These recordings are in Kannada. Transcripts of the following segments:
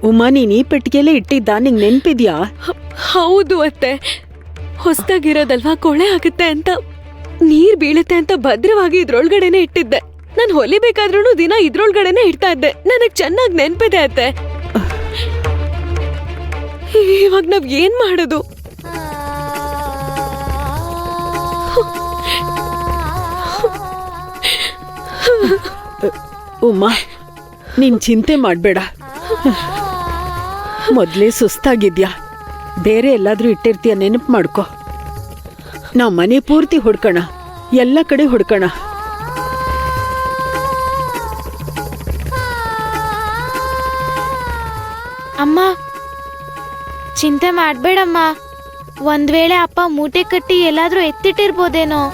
ಉಮಾ, ನೀನ್ ಈ ಪೆಟ್ಟಿಗೆಲೆ ಇಟ್ಟಿದ್ದ, ನಿಂಗ್ ನೆನ್ಪಿದ್ಯಾ? ಹೌದು ಅತ್ತೆ, ಹೊಸ್ದಾಗಿರೋದಲ್ವಾ, ಕೊಳೆ ಆಗುತ್ತೆ ಅಂತ, ನೀರ್ ಬೀಳುತ್ತೆ ಅಂತ ಭದ್ರವಾಗಿ ಇದ್ರೊಳಗಡೆನೆ ಇಟ್ಟಿದ್ದೆ. ನಾನ್ ಹೊಲಿಬೇಕಾದ್ರೂ ದಿನ ಇದ್ರೊಳಗಡೆನೆ ಇಡ್ತಾ ಇದ್ದೆ. ನನಗ್ ಚೆನ್ನಾಗ್ ನೆನ್ಪಿದೆ ಅತ್ತೆ. ಇವಾಗ ನಾವ್ ಏನ್ ಮಾಡೋದು? ಉಮಾ, ನೀನ್ ಚಿಂತೆ ಮಾಡ್ಬೇಡ. ಮೊದ್ಲೇ ಸುಸ್ತಾಗಿದ್ಯಾ, ಬೇರೆ ಎಲ್ಲಾದ್ರೂ ಇಟ್ಟಿರ್ತೀಯ, ನೆನಪು ಮಾಡ್ಕೊ. ನಾವ್ ಮನೆ ಪೂರ್ತಿ ಹುಡ್ಕೋಣ, ಎಲ್ಲ ಕಡೆ ಹುಡ್ಕೋಣ. ಅಮ್ಮ, ಚಿಂತೆ ಮಾಡ್ಬೇಡಮ್ಮ. ಒಂದ್ ವೇಳೆ ಅಪ್ಪ ಮೂಟೆ ಕಟ್ಟಿ ಎಲ್ಲಾದ್ರೂ ಎತ್ತಿಟ್ಟಿರ್ಬೋದೇನೋ.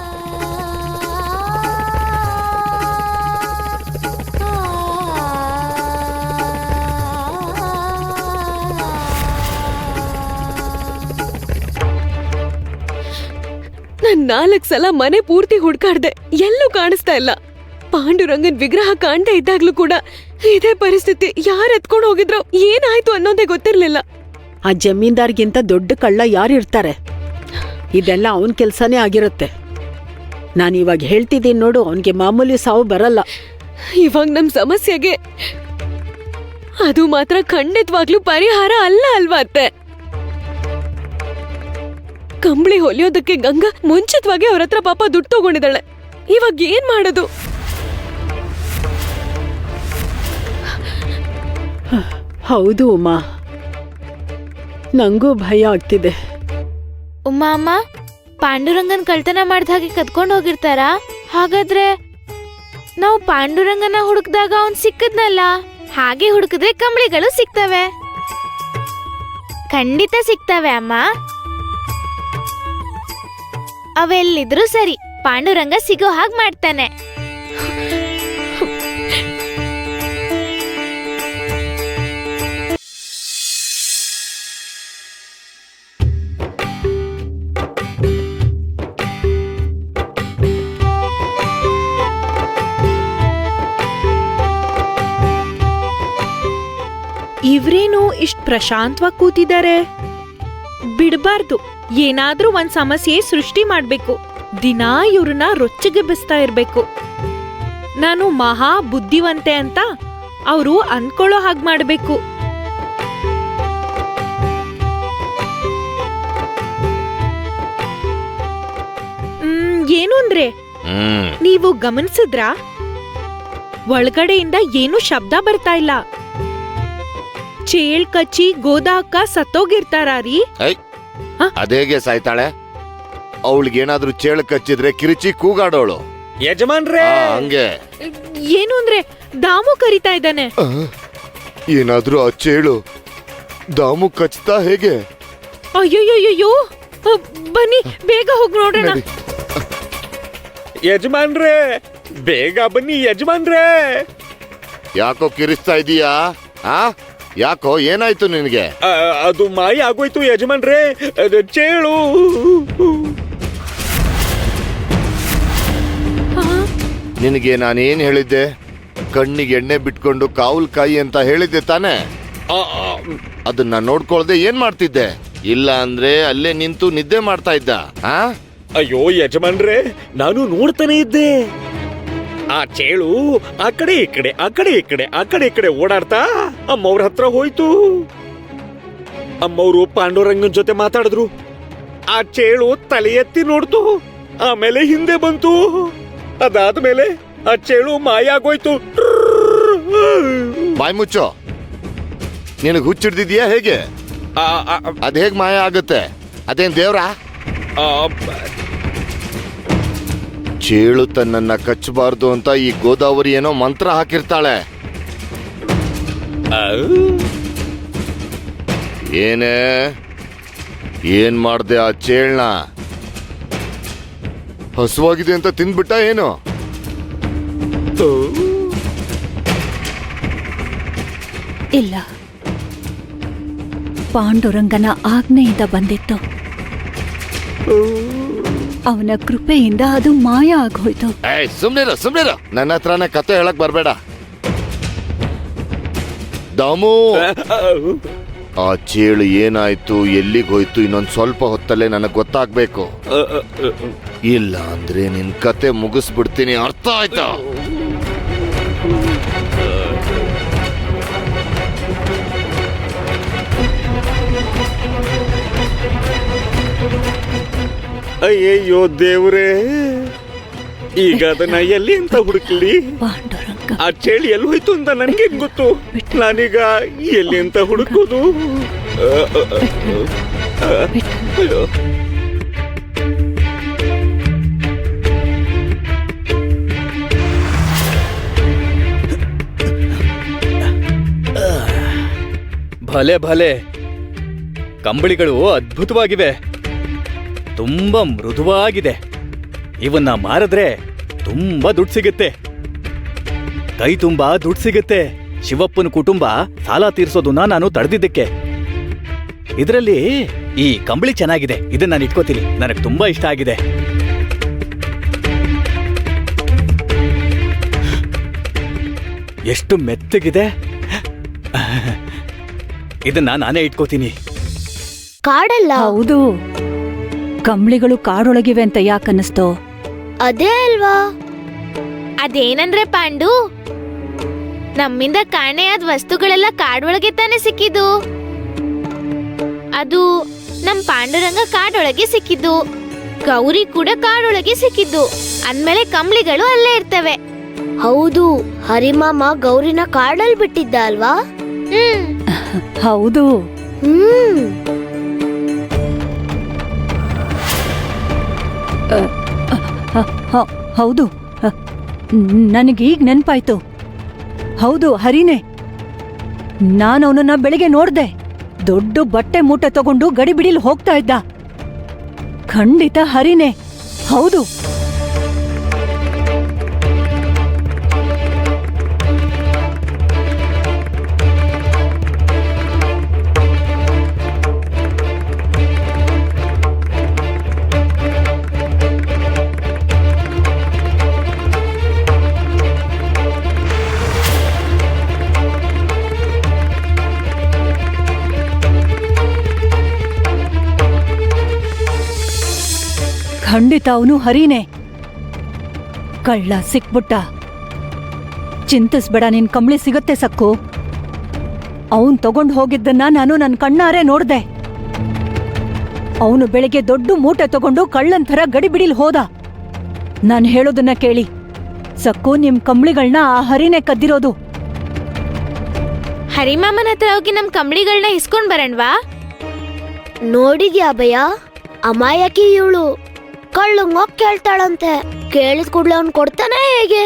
ನಾನ್ 4 ಸಲ ಮನೆ ಪೂರ್ತಿ ಹುಡ್ಕಾಡ್ದೆ, ಎಲ್ಲೂ ಕಾಣಿಸ್ತಾ ಇಲ್ಲ. ಪಾಂಡುರಂಗನ್ ವಿಗ್ರಹ ಕಾಣ್ತಾ ಇದ್ದಾಗ್ಲೂ ಕೂಡ ಇದೇ ಪರಿಸ್ಥಿತಿ. ಯಾರ್ ಎತ್ಕೊಂಡು ಹೋಗಿದ್ರು, ಏನಾಯ್ತು ಅನ್ನೋದೇ ಗೊತ್ತಿರ್ಲಿಲ್ಲ. ಆ ಜಮೀನ್ದಾರ್ಗಿಂತ ದೊಡ್ಡ ಕಳ್ಳ ಯಾರಿರ್ತಾರೆ? ಇದೆಲ್ಲ ಅವನ್ ಕೆಲ್ಸನೇ ಆಗಿರುತ್ತೆ. ನಾನಿವಾಗ ಹೇಳ್ತಿದ್ದೀನಿ ನೋಡು, ಅವನ್ಗೆ ಮಾಮೂಲಿ ಸಾವು ಬರಲ್ಲ. ಇವಾಗ ನಮ್ ಸಮಸ್ಯೆಗೆ ಅದು ಮಾತ್ರ ಖಂಡಿತವಾಗ್ಲೂ ಪರಿಹಾರ ಅಲ್ಲ ಅಲ್ವಾ ಅತ್ತೆ? ಕಂಬಳಿ ಹೊಲಿಯೋದಕ್ಕೆ ಗಂಗಾ ಮುಂಚಿತವಾಗಿ ಅವ್ರ ಹತ್ರ ಪಾಪ ದುಡ್ಡು ತಗೊಂಡಿದ್ದಾಳೆ. ಇವಾಗ ಏನ್ ಮಾಡೋದು? ಹೌದು ಉಮಾ, ನಂಗೂ ಭಯ ಆಗ್ತಿದೆ. ಅಮ್ಮ, ಪಾಂಡುರಂಗನ್ ಕಳ್ತನ ಮಾಡ್ದ ಹಾಗೆ ಕದ್ಕೊಂಡು ಹೋಗಿರ್ತಾರಾ? ಹಾಗಾದ್ರೆ ನಾವು ಪಾಂಡುರಂಗನ ಹುಡುಕ್ದಾಗ ಅವನ್ ಸಿಕ್ಕದ್ನಲ್ಲ, ಹಾಗೆ ಹುಡುಕಿದ್ರೆ ಕಂಬಳಿಗಳು ಸಿಗ್ತವೆ. ಖಂಡಿತ ಸಿಗ್ತವೆ ಅಮ್ಮ. ಅವೆಲ್ಲಿದ್ರು ಸರಿ, ಪಾಂಡುರಂಗ ಸಿಗೋ ಹಾಗೆ ಮಾಡ್ತಾನೆ. ಇವ್ರೇನು ಇಷ್ಟ್ ಪ್ರಶಾಂತವಾಗಿ ಕೂತಿದ್ದಾರೆ? ಬಿಡ್ಬಾರ್ದು, ಏನಾದ್ರೂ ಒಂದ್ ಸಮಸ್ಯೆ ಸೃಷ್ಟಿ ಮಾಡ್ಬೇಕು. ದಿನಾ ಇವ್ರನ್ನ ರೊಚ್ಚಿಗೆಬ್ಬಿಸ್ತಾ ಇರ್ಬೇಕು. ನಾನು ಮಹಾ ಬುದ್ಧಿವಂತೆ ಅಂತ ಅವರು ಅನ್ಕೊಳ್ಳೋ ಹಾಗೆ ಮಾಡ್ಬೇಕು. ಏನು ಅಂದ್ರೆ, ನೀವು ಗಮನಿಸಿದ್ರಾ? ಒಳಗಡೆಯಿಂದ ಏನು ಶಬ್ದ ಬರ್ತಾ ಇಲ್ಲ. ಚೇಳ್ ಕಚ್ಚಿ ಗೋದಾ ಅಕ್ಕ ಸತ್ತೋಗಿರ್ತಾರೀ? ಅದೇಗೆ ಸಾಯ್ತಾಳೆ? ಅವಳಿಗೇನಾದ್ರೂ ಚೇಳು ಕಚ್ಚಿದ್ರೆ ಕಿರಿಚಿ ಕೂಗಾಡೋಳು. ಯಜಮಾನ್ರೇ, ಹಂಗೆ ಏನು ಅಂದ್ರೆ, ದಾಮು ಕರಿತಾ ಇದ್ದಾನೆ. ಏನಾದ್ರೂ ಆ ಚೇಳು ದಾಮು ಕಚ್ತಾ ಹೇಗೆ? ಅಯ್ಯೋಯ್ಯೋಯ್ಯೋ, ಬನ್ನಿ ಬೇಗ ಹೋಗಿ ನೋಡೋಣ. ಯಜಮಾನ್ರೇ, ಬೇಗ ಬನ್ನಿ ಯಜಮಾನ್ರೇ. ಯಾಕೋ ಕಿರಿಸ್ತಾ ಇದೀಯಾ? ಯಾಕೋ, ಏನಾಯ್ತು ನಿನಗೆ? ಅದು ಮಾಯ ಆಗೋಯ್ತು ಯಜಮಾನ್ರೇ, ಚೇಳು. ನಿನಗೆ ನಾನೇನ್ ಹೇಳಿದ್ದೆ? ಕಣ್ಣಿಗೆ ಎಣ್ಣೆ ಬಿಟ್ಕೊಂಡು ಕಾವಲ್ ಕಾಯಿ ಅಂತ ಹೇಳಿದ್ದೆ ತಾನೆ? ಅದನ್ನ ನೋಡ್ಕೊಳ್ದೆ ಏನ್ ಮಾಡ್ತಿದ್ದೆ? ಇಲ್ಲ ಅಂದ್ರೆ ಅಲ್ಲೇ ನಿಂತು ನಿದ್ದೆ ಮಾಡ್ತಾ ಇದ್ದ? ಅಯ್ಯೋ ಯಜಮಾನ್ರೇ, ನಾನು ನೋಡ್ತಾನೆ ಇದ್ದೆ. ಆ ಚೇಳು ಆ ಕಡೆ ಈ ಕಡೆ, ಆ ಕಡೆ ಈ ಕಡೆ, ಆ ಕಡೆ ಈ ಕಡೆ ಓಡಾಡ್ತಾ ಅಮ್ಮವ್ರ ಹತ್ರ ಹೋಯ್ತು. ಅಮ್ಮವ್ರು ಪಾಂಡುರಂಗನ್ ಜೊತೆ ಮಾತಾಡಿದ್ರು. ಆ ಚೇಳು ತಲೆ ಎತ್ತಿ ನೋಡ್ತು, ಆಮೇಲೆ ಹಿಂದೆ ಬಂತು. ಅದಾದ್ಮೇಲೆ ಆ ಚೇಳು ಮಾಯ ಆಗೋಯ್ತು. ಬಾಯ್ ಮುಚ್ಚೋ, ನಿನಗ್ ಹುಚ್ಚಿಡ್ದಿದ್ಯಾ ಹೇಗೆ? ಅದ್ ಹೇಗ್ ಮಾಯ ಆಗುತ್ತೆ? ಅದೇನ್ ದೇವ್ರಾ? ಚೇಳು ತನ್ನನ್ನ ಕಚ್ಚಬಾರ್ದು ಅಂತ ಈ ಗೋದಾವರಿ ಏನೋ ಮಂತ್ರ ಹಾಕಿರ್ತಾಳೆ. ಏನೇ, ಏನ್ ಮಾಡ್ದೆ ಆ ಚೇಳ್ನ? ಹಸುವಾಗಿದೆ ಅಂತ ತಿಂದ್ಬಿಟ್ಟ ಏನು? ಇಲ್ಲ, ಪಾಂಡುರಂಗನ ಆಜ್ಞೆಯಿಂದ ಬಂದಿತ್ತು. ಅವನ ಕೃಪೆಯಿಂದ ಅದು ಮಾಯ ಆಗೋಯ್ತು. ಸುಮ್ನಿರು, ನನ್ನ ಹತ್ರನೇ ಕತೆ ಹೇಳಕ್ ಬರ್ಬೇಡ. ದಾಮು, ಆ ಚೇಳು ಏನಾಯ್ತು, ಎಲ್ಲಿಗೆ ಹೋಯ್ತು, ಇನ್ನೊಂದ್ ಸ್ವಲ್ಪ ಹೊತ್ತಲ್ಲೇ ನನಗ್ ಗೊತ್ತಾಗ್ಬೇಕು. ಇಲ್ಲ ಅಂದ್ರೆ ನಿನ್ ಕತೆ ಮುಗಿಸ್ಬಿಡ್ತೀನಿ, ಅರ್ಥ ಆಯ್ತಾ? ಅಯ್ಯಯ್ಯೋ ದೇವ್ರೇ, ಈಗ ಅದನ್ನ ಎಲ್ಲಿ ಅಂತ ಹುಡುಕ್ಲಿ? ಪಾಂಡುರಂಗ ಆ ಚೇಳಿ ಎಲ್ಲಿ ಹೋಯ್ತು ಅಂತ ನನ್ಗೇನ್ ಗೊತ್ತು? ನಾನೀಗ ಎಲ್ಲಿ ಅಂತ ಹುಡುಕೋದು? ಅಯ್ಯೋ. ಭಲೆ ಭಲೆ, ಕಂಬಳಿಗಳು ಅದ್ಭುತವಾಗಿವೆ, ತುಂಬಾ ಮೃದುವಾಗಿದೆ. ಇವನ್ನ ಮಾರಿದ್ರೆ ತುಂಬಾ ದುಡ್ಡು ಸಿಗುತ್ತೆ, ಕೈ ತುಂಬಾ ದುಡ್ಡು ಸಿಗುತ್ತೆ. ಶಿವಪ್ಪನ ಕುಟುಂಬ ಸಾಲ ತೀರ್ಸೋದನ್ನ ನಾನು ತಡೆದಿದ್ದಕ್ಕೆ. ಇದರಲ್ಲಿ ಈ ಕಂಬಳಿ ಚೆನ್ನಾಗಿದೆ, ಇದನ್ನ ನಾನು ಇಟ್ಕೋತೀನಿ, ನನಗೆ ತುಂಬಾ ಇಷ್ಟ ಆಗಿದೆ. ಎಷ್ಟು ಮೆತ್ತಗಿದೆ, ಇದನ್ನ ನಾನೇ ಇಟ್ಕೋತೀನಿ. ಕಾಡಲ್ಲ. ಹೌದು, ಕಂಬಳಿಗಳು ಕಾಡೊಳಗಿವೆ ಅಂತ ಯಾಕನ್ನಿಸ್ತೋ? ಅದೇ ಅಲ್ವಾ? ಅದೇನಂದ್ರೆ ಪಾಂಡು, ನಮ್ಮಿಂದ ಕಾಣೆಯಾದ ವಸ್ತುಗಳೆಲ್ಲ ಕಾಡೊಳಗೆ ತಾನೇ ಸಿಕ್ಕಿದ್ದು. ಅದು ನಮ್ ಪಾಂಡುರಂಗ ಕಾಡೊಳಗೆ ಸಿಕ್ಕಿದ್ದು, ಗೌರಿ ಕೂಡ ಕಾಡೊಳಗೆ ಸಿಕ್ಕಿದ್ದು, ಅಂದ್ಮೇಲೆ ಕಂಬಳಿಗಳು ಅಲ್ಲೇ ಇರ್ತವೆ. ಹೌದು, ಹರಿಮಾಮ ಗೌರಿನ ಕಾಡಲ್ಲಿ ಬಿಟ್ಟಿದ್ದ ಅಲ್ವಾ? ಹೌದು. ಹೌದು, ನನಗೀಗ ನೆನ್ಪಾಯ್ತು. ಹೌದು, ಹರಿನೇ. ನಾನು ಅವನನ್ನ ಬೆಳಿಗ್ಗೆ ನೋಡ್ದೆ, ದೊಡ್ಡ ಬಟ್ಟೆ ಮೂಟೆ ತಗೊಂಡು ಗಡಿಬಿಡಿಲ್ ಹೋಗ್ತಾ ಇದ್ದ. ಖಂಡಿತ ಹರಿನೇ, ಹೌದು. ಖಂಡಿತ ಅವನು ಹರಿನೇ. ಕಳ್ಳ ಸಿಕ್ಬಿಟ್ಟ. ಚಿಂತಿಸ್ಬೇಡ, ನಿನ್ ಕಂಬಳಿ ಸಿಗತ್ತೆ ಸಕ್ಕು. ಅವನ್ ತಗೊಂಡು ಹೋಗಿದ್ದನ್ನ ನಾನು ನನ್ನ ಕಣ್ಣಾರೆ ನೋಡ್ದೆ. ಅವನು ಬೆಳಿಗ್ಗೆ ದೊಡ್ಡ ಮೂಟೆ ತಗೊಂಡು ಕಳ್ಳನ್ ಥರ ಗಡಿಬಿಡಿಲ್ ಹೋದ. ನಾನು ಹೇಳೋದನ್ನ ಕೇಳಿ ಸಕ್ಕು, ನಿಮ್ ಕಂಬಳಿಗಳನ್ನ ಆ ಹರಿನೇ ಕದ್ದಿರೋದು. ಹರಿಮಾಮನ ಹತ್ರ ಹೋಗಿ ನಮ್ ಕಂಬಳಿಗಳನ್ನ ಇಸ್ಕೊಂಡ್ ಬರಣ್ವಾ? ನೋಡಿದ್ಯಾ ಭಯ, ಅಮಾಯಕಿ ಇವಳು. ಕಳ್ಳಂಗ ಕೇಳ್ತಾಳಂತೆ, ಕೇಳಿದ ಕೂಡ್ಲೆ ಅವ್ನ್ ಕೊಡ್ತಾನೆ ಹೇಗೆ?